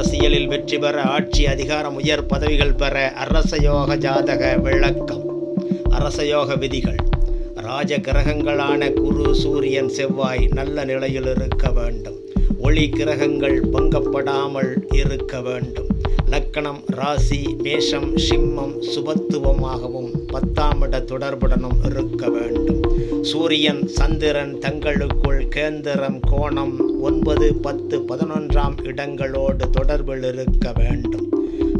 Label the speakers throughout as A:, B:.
A: அரசியலில் வெற்றி பெற, ஆட்சி அதிகாரம் உயர் பதவிகள் பெற அரசயோக ஜாதக விளக்கம். அரசயோக விதிகள். ராஜ கிரகங்களான குரு, சூரியன், செவ்வாய் நல்ல நிலையில் இருக்க வேண்டும். ஒளி கிரகங்கள் பங்கப்படாமல் இருக்க வேண்டும். லக்கணம், ராசி மேஷம், சிம்மம் சுபத்துவமாகவும் 10ஆம் இட தொடர்புடனும் இருக்க வேண்டும். சூரியன், சந்திரன் தங்களுக்குள் கேந்திரம், கோணம் 9, 10, 11ஆம் இடங்களோடு தொடர்பில் இருக்க வேண்டும்.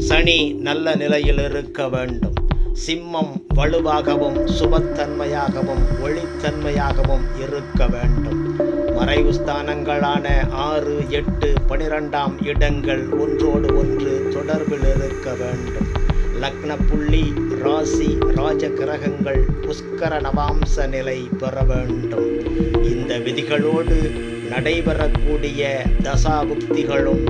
A: சனி நல்ல நிலையில் இருக்க வேண்டும். சிம்மம் வலுவாகவும் சுபத்தன்மையாகவும் ஒளித்தன்மையாகவும் இருக்க வேண்டும். மறைவு ஸ்தானங்களான 6, 8, 12ஆம் இடங்கள் ஒன்றோடு ஒன்று தொடர்பில் இருக்க வேண்டும். லக்ன புள்ளி, ராசி, ராஜ கிரகங்கள் புஷ்கர நவாம்ச நிலை பெற வேண்டும். இந்த விதிகளோடு நடைபெறக்கூடிய தசாபுக்திகளும்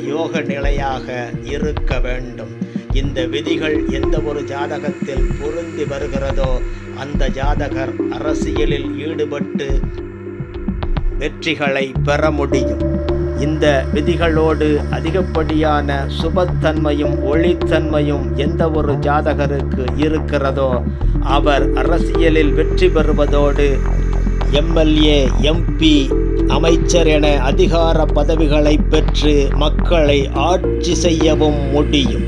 A: யோக நிலையாக இருக்க வேண்டும். இந்த விதிகள் எந்த ஒரு ஜாதகத்தில் பொருந்தி வருகிறதோ அந்த ஜாதகர் அரசியலில் ஈடுபட்டு வெற்றிகளை பெற முடியும். இந்த விதிகளோடு அதிகப்படியான சுபத்தன்மையும் ஒளித்தன்மையும் எந்த ஒரு ஜாதகருக்கு இருக்கிறதோ அவர் அரசியலில் வெற்றி பெறுவதோடு எம்எல்ஏ, எம்பி, அமைச்சர் என அதிகார பதவிகளை பெற்று மக்களை ஆட்சி செய்யவும் முடியும்.